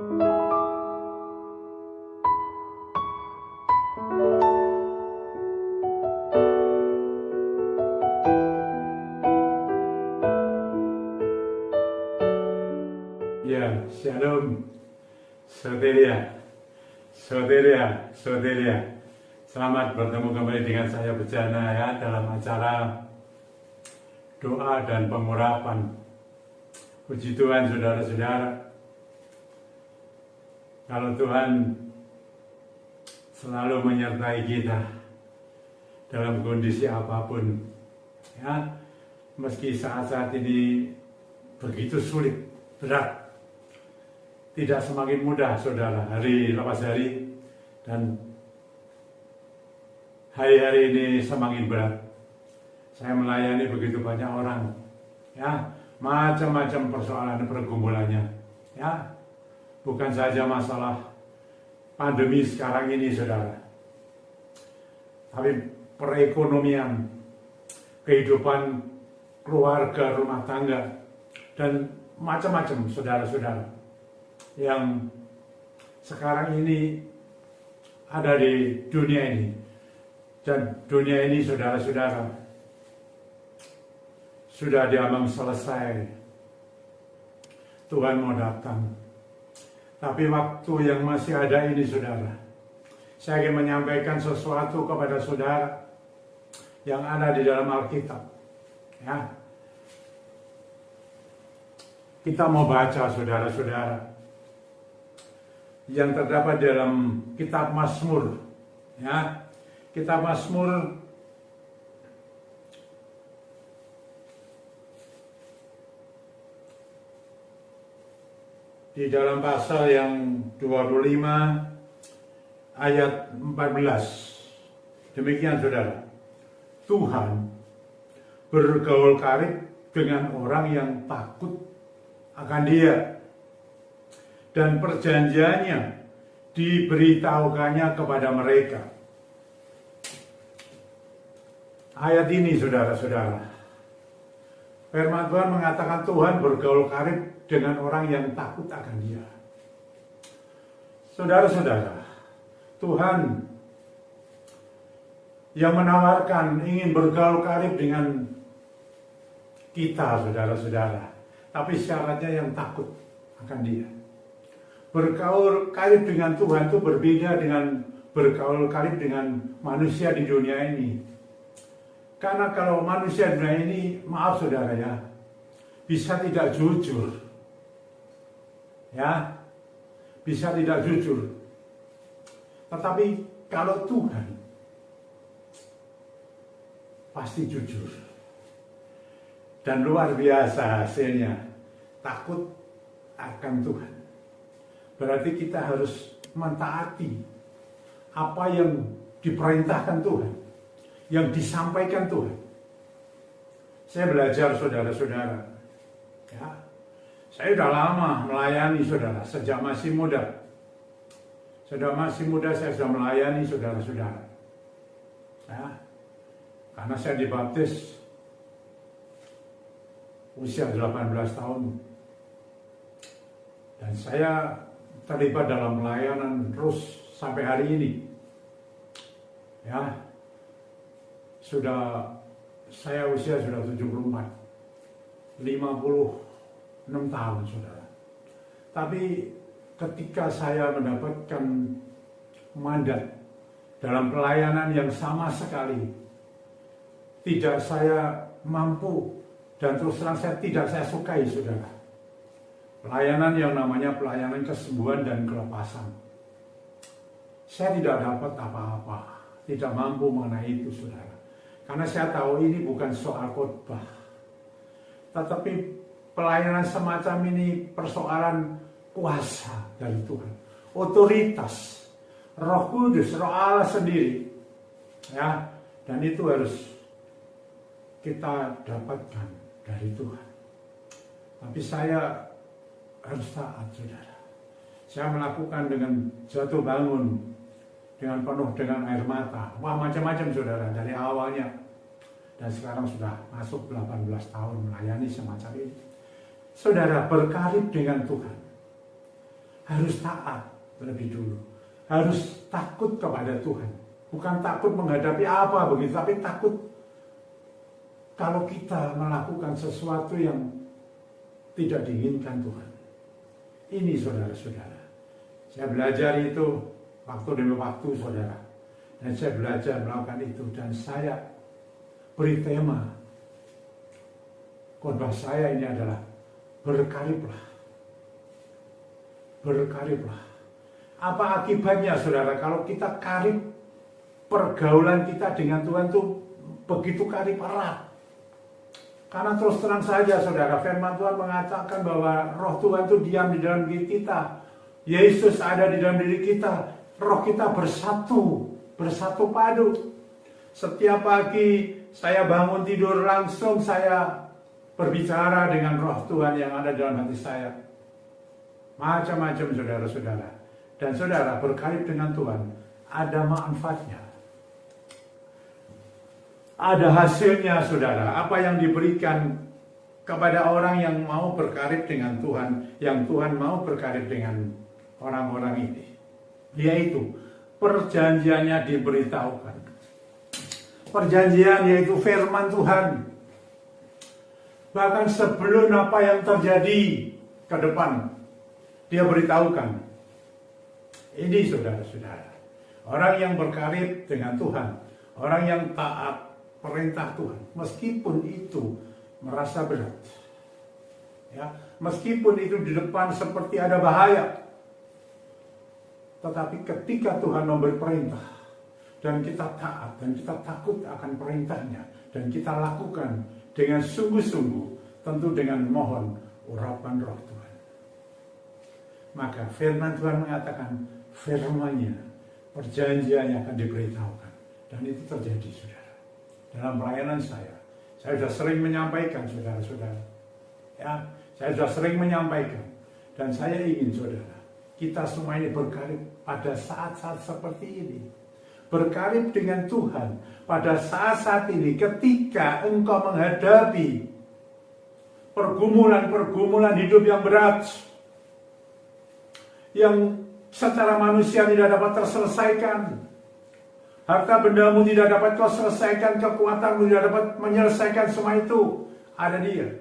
Ya, shalom, saudara. Selamat bertemu kembali dengan saya Bejana ya dalam acara doa dan pengurapan. Puji Tuhan saudara-saudara. Kalau Tuhan selalu menyertai kita dalam kondisi apapun, ya, meski saat-saat ini begitu sulit, berat. Tidak semakin mudah, saudara, hari lepas hari, dan hari-hari ini semakin berat. Saya melayani begitu banyak orang, ya, macam-macam persoalan pergumulannya, ya, bukan saja masalah pandemi sekarang ini, saudara, tapi perekonomian, kehidupan keluarga, rumah tangga, dan macam-macam, saudara-saudara, yang sekarang ini ada di dunia ini. Dan dunia ini, saudara-saudara, sudah diambang selesai. Tuhan mau datang. Tapi waktu yang masih ada ini, saudara, saya ingin menyampaikan sesuatu kepada saudara yang ada di dalam Alkitab, ya. Kita mau baca, saudara-saudara, yang terdapat dalam kitab Mazmur, ya, kitab Mazmur di dalam pasal yang 25 ayat 14. Demikian, saudara, Tuhan bergaul karib dengan orang yang takut akan Dia, dan perjanjiannya diberitahukannya kepada mereka. Ayat ini, saudara-saudara, firman Tuhan mengatakan Tuhan bergaul karib dengan orang yang takut akan Dia. Saudara-saudara, Tuhan yang menawarkan ingin bergaul karib dengan kita, saudara-saudara, tapi syaratnya yang takut akan Dia. Bergaul karib dengan Tuhan itu berbeda dengan bergaul karib dengan manusia di dunia ini. Karena kalau manusia di dunia ini, maaf saudara ya, bisa tidak jujur. Ya, bisa tidak jujur. Tetapi kalau Tuhan, pasti jujur. Dan luar biasa hasilnya, takut akan Tuhan. Berarti kita harus mentaati apa yang diperintahkan Tuhan, yang disampaikan Tuhan. Saya belajar, saudara-saudara, ya, saya sudah lama melayani, saudara, sejak masih muda. Sudah masih muda saya sudah melayani, saudara-saudara, ya, karena saya dibaptis usia 18 tahun. Dan saya terlibat dalam pelayanan terus sampai hari ini. Ya, saya usia sudah 74, 56 tahun, saudara. Tapi ketika saya mendapatkan mandat dalam pelayanan yang sama sekali tidak saya mampu, dan terus terang tidak saya sukai, saudara. Pelayanan yang namanya pelayanan kesembuhan dan kelepasan. Saya tidak dapat apa-apa, tidak mampu mengenai itu, saudara. Karena saya tahu ini bukan soal khotbah. Tetapi pelayanan semacam ini persoalan kuasa dari Tuhan. Otoritas, Roh Kudus, Roh Allah sendiri. Ya, dan itu harus kita dapatkan dari Tuhan. Tapi saya harus taat, saudara. Saya melakukan dengan jatuh bangun, dengan penuh dengan air mata. Wah, macam-macam, saudara, dari awalnya. Dan sekarang sudah masuk 18 tahun melayani semacam ini. Saudara, berkarib dengan Tuhan. harus taat terlebih dulu. Harus takut kepada Tuhan. Bukan takut menghadapi apa begitu, tapi takut kalau kita melakukan sesuatu yang tidak diinginkan Tuhan. Ini saudara-saudara. Saya belajar itu waktu demi waktu, saudara. Dan saya belajar melakukan itu. Dan saya beri tema khotbah saya ini adalah berkariblah. Berkariblah. Apa akibatnya, saudara, kalau kita karib, pergaulan kita dengan Tuhan itu begitu karib erat. Karena terus terang saja, saudara, firman Tuhan mengatakan bahwa roh Tuhan itu diam di dalam diri kita. Yesus ada di dalam diri kita. Roh kita bersatu padu. Setiap pagi saya bangun tidur, langsung saya berbicara dengan roh Tuhan yang ada dalam hati saya. Macam-macam, saudara-saudara. Dan saudara, berkarib dengan Tuhan ada manfaatnya. Ada hasilnya, saudara. Apa yang diberikan kepada orang yang mau berkarib dengan Tuhan, yang Tuhan mau berkarib dengan orang-orang ini, yaitu perjanjiannya diberitahukan. Perjanjian yaitu firman Tuhan. Bahkan sebelum apa yang terjadi ke depan, dia beritahukan. Ini saudara-saudara, orang yang berkarib dengan Tuhan, orang yang taat perintah Tuhan, meskipun itu merasa berat, ya, meskipun itu di depan seperti ada bahaya, tetapi ketika Tuhan memberi perintah dan kita taat dan kita takut akan perintahnya dan kita lakukan dengan sungguh-sungguh, tentu dengan mohon urapan roh Tuhan, maka firman Tuhan mengatakan firman-Nya, perjanjiannya akan diberitahukan. Dan itu terjadi, saudara. Dalam pelayanan saya sudah sering menyampaikan, saudara-saudara. Ya, saya sudah sering menyampaikan. Dan saya ingin, saudara, kita semua ini berkarib pada saat-saat seperti ini. Berkarib dengan Tuhan pada saat-saat ini ketika engkau menghadapi pergumulan-pergumulan hidup yang berat, yang secara manusia tidak dapat terselesaikan. Harta bendamu tidak dapat kau selesaikan, kekuatanmu tidak dapat menyelesaikan semua itu. Ada Dia,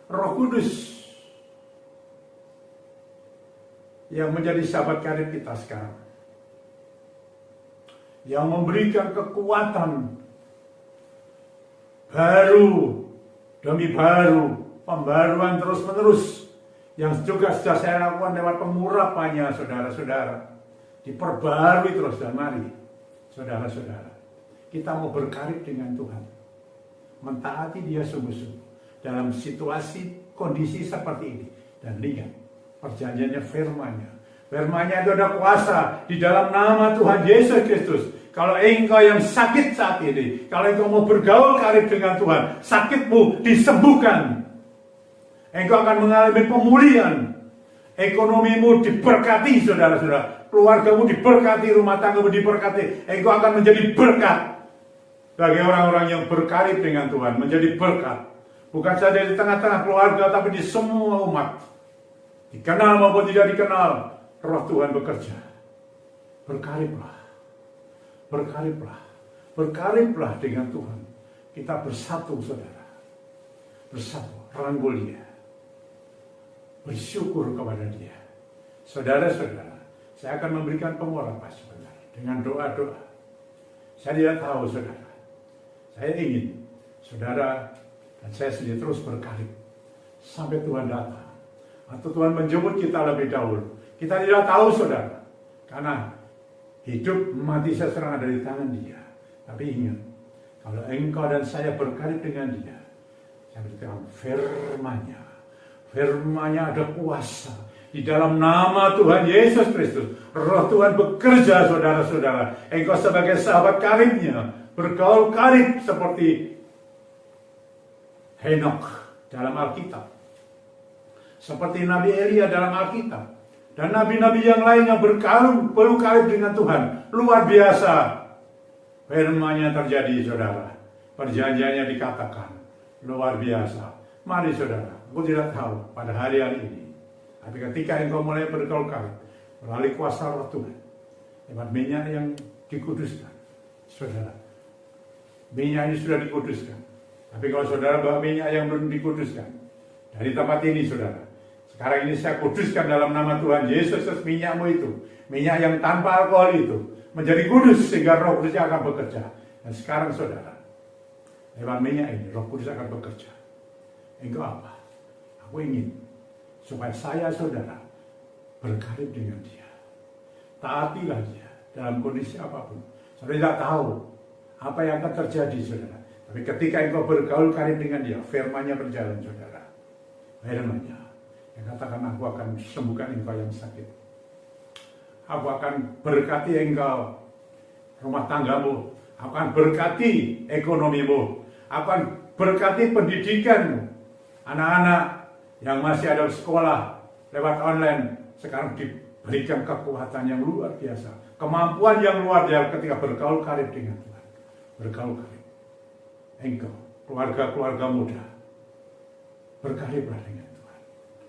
Roh Kudus, yang menjadi sahabat karib kita sekarang, yang memberikan kekuatan baru demi baru, pembaruan terus-menerus, yang juga sudah saya lakukan lewat pengurapannya, saudara-saudara. Diperbarui terus, dan mari, saudara-saudara, kita mau berkarib dengan Tuhan, mentaati Dia sungguh-sungguh dalam situasi, kondisi seperti ini. Dan lihat, perjanjiannya firman-Nya. Firman-Nya itu ada kuasa di dalam nama Tuhan Yesus Kristus. Kalau engkau yang sakit saat ini, kalau engkau mau bergaul karib dengan Tuhan, sakitmu disembuhkan. Engkau akan mengalami pemulihan. Ekonomimu diberkati, saudara-saudara. Keluargamu diberkati, rumah tanggamu diberkati. Engkau akan menjadi berkat bagi orang-orang yang berkarib dengan Tuhan. Menjadi berkat. Bukan saja di tengah-tengah keluarga, tapi di semua umat. Dikenal maupun tidak dikenal, roh Tuhan bekerja. Berkariblah. Berkariblah. Berkariblah dengan Tuhan. Kita bersatu, saudara. Bersatu. Rangkul Dia. Bersyukur kepada Dia. Saudara-saudara, saya akan memberikan pengurapan sebentar dengan doa-doa. Saya tidak tahu, saudara. Saya ingin saudara dan saya sendiri terus berkarib sampai Tuhan datang, atau Tuhan menjemput kita lebih dahulu. Kita tidak tahu, saudara, karena hidup mati seseorang ada di tangan Dia. Tapi ingat, kalau engkau dan saya berkarib dengan Dia, saya beritahu firman-Nya. Firman-Nya ada kuasa. Di dalam nama Tuhan Yesus Kristus, roh Tuhan bekerja, saudara-saudara. Engkau sebagai sahabat karibnya, bergaul karib seperti Henok dalam Alkitab. Seperti Nabi Elia dalam Alkitab. Dan nabi-nabi yang lain yang bergaul karib dengan Tuhan. Luar biasa. Firman-Nya terjadi, saudara. Perjanjiannya dikatakan. Luar biasa. Mari, saudara. Aku tidak tahu pada hari ini Tapi ketika engkau mulai bergaul-gaul melalui kuasa Roh Tuhan, lewat minyak yang dikuduskan, saudara, minyak ini sudah dikuduskan. Tapi kalau saudara bawa minyak yang belum dikuduskan, dari tempat ini saudara, sekarang ini saya kuduskan dalam nama Tuhan Yesus, minyakmu itu, minyak yang tanpa alkohol itu, menjadi kudus sehingga Roh Kudus akan bekerja. Dan sekarang saudara, lewat minyak ini Roh Kudus akan bekerja. Engkau apa? Aku ingin supaya saya saudara berkarib dengan dia. Taatilah dia dalam kondisi apapun. Saudara tidak tahu apa yang akan terjadi saudara. Tapi ketika engkau bergaul karib dengan dia, firman-Nya berjalan saudara. Firman-Nya yang katakan, aku akan sembuhkan engkau yang sakit. Aku akan berkati engkau rumah tanggamu. Aku akan berkati ekonomimu. Aku akan berkati pendidikanmu. Anak-anak yang masih ada sekolah lewat online sekarang diberikan kekuatan yang luar biasa, kemampuan yang luar biasa ketika bergaul karib dengan Tuhan. Bergaul karib. Engkau, keluarga-keluarga muda, berkariblah dengan Tuhan.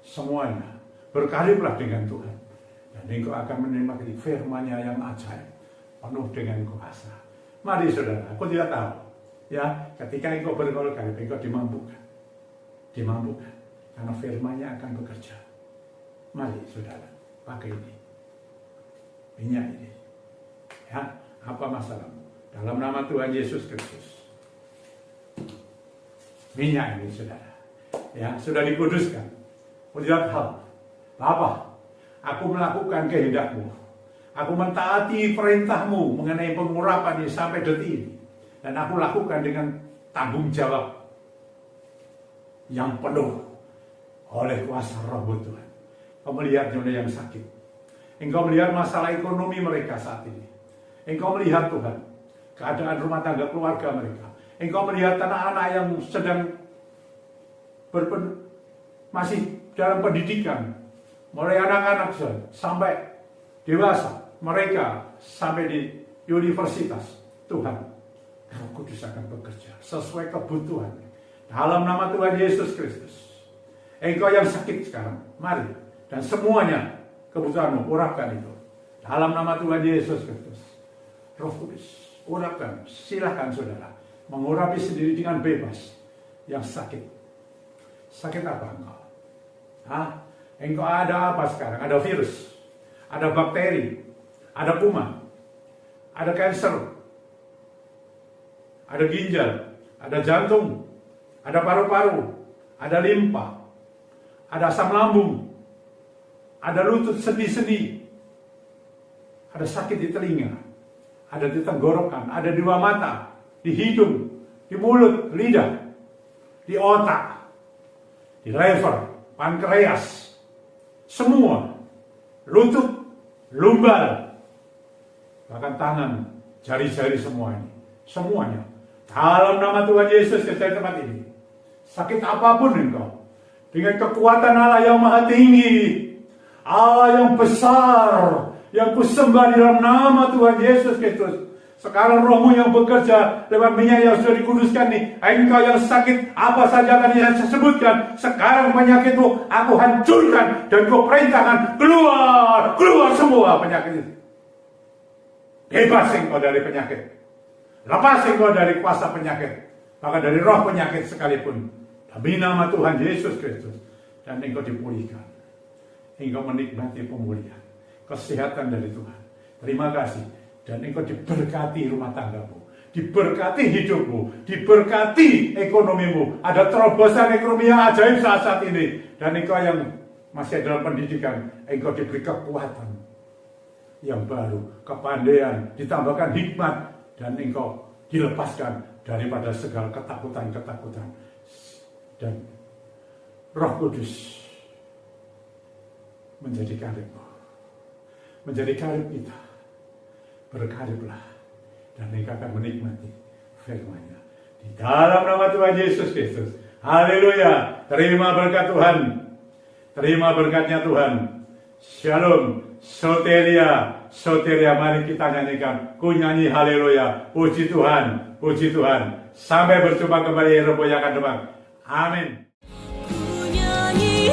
Semuanya berkariblah dengan Tuhan. Dan engkau akan menerima firman-Nya yang ajaib, penuh dengan kuasa. Mari saudara, aku tidak tahu, ya, ketika engkau bergaul karib, engkau dimampukan. Dimampukan, karena firman-Nya akan bekerja. Mari saudara, pakai ini, minyak ini, ya, apa masalahmu? Dalam nama Tuhan Yesus Kristus, minyak ini saudara, ya, sudah dikuduskan. Tidak tahu, Bapa, aku melakukan kehendakmu, aku mentaati perintahmu mengenai pengurapan ini sampai detik ini, dan aku lakukan dengan tanggung jawab yang penuh oleh kuasa Roh Tuhan. Engkau melihat dunia yang sakit, engkau melihat masalah ekonomi mereka saat ini, engkau melihat Tuhan keadaan rumah tangga keluarga mereka, engkau melihat anak-anak yang sedang masih dalam pendidikan, mulai anak-anak sampai dewasa, mereka sampai di universitas. Tuhan, Roh Kudus akan bekerja sesuai kebutuhan dalam nama Tuhan Yesus Kristus. Engkau yang sakit sekarang, mari, dan semuanya kebutuhanmu, urapkan itu dalam nama Tuhan Yesus Kristus. Roh Kudus, urapkan, silahkan saudara mengurapi sendiri dengan bebas yang sakit. Sakit apa engkau? Engkau ada apa sekarang? Ada virus, ada bakteri, ada kuman, ada kanker, ada ginjal, ada jantung, ada paru-paru, ada limpa, ada asam lambung, ada lutut, sendi-sendi, ada sakit di telinga, ada di tenggorokan, ada di bawah mata, di hidung, di mulut, lidah, di otak, di lever, pankreas, semua, lutut, lumbal, bahkan tangan, jari-jari semua ini, semuanya dalam nama Tuhan Yesus di tempat ini. Sakit apapun engkau, dengan kekuatan Allah yang maha tinggi, Allah yang besar, yang kusembah di dalam nama Tuhan Yesus Kristus. Sekarang rohmu yang bekerja lewat minyak yang sudah dikuduskan nih. Engkau yang sakit, apa saja tadi yang saya sebutkan, sekarang penyakitmu aku hancurkan dan ku perintahkan keluar, keluar semua penyakit itu. Bebas engkau dari penyakit, lepas engkau dari kuasa penyakit, bahkan dari roh penyakit sekalipun, demi nama Tuhan Yesus Kristus. Dan engkau dipulihkan, engkau menikmati pemulihan, kesehatan dari Tuhan. Terima kasih. Dan engkau diberkati rumah tanggamu, diberkati hidupmu, diberkati ekonomimu. Ada terobosan ekonomi yang ajaib saat ini. Dan engkau yang masih dalam pendidikan, engkau diberi kekuatan yang baru, kepandaian, ditambahkan hikmat, dan engkau dilepaskan daripada segala ketakutan-ketakutan. Dan Roh Kudus menjadi karibmu, menjadi karib kita. Berkariblah, dan engkau akan menikmati firman-Nya di dalam nama Tuhan Yesus Kristus. Haleluya. Terima berkat Tuhan, terima berkatnya Tuhan. Shalom, soteria, soteria. Mari kita nyanyikan, ku nyanyi haleluya. Puji Tuhan, puji Tuhan. Sampai berjumpa kembali Rabu yang akan datang. Amin. Ku nyanyi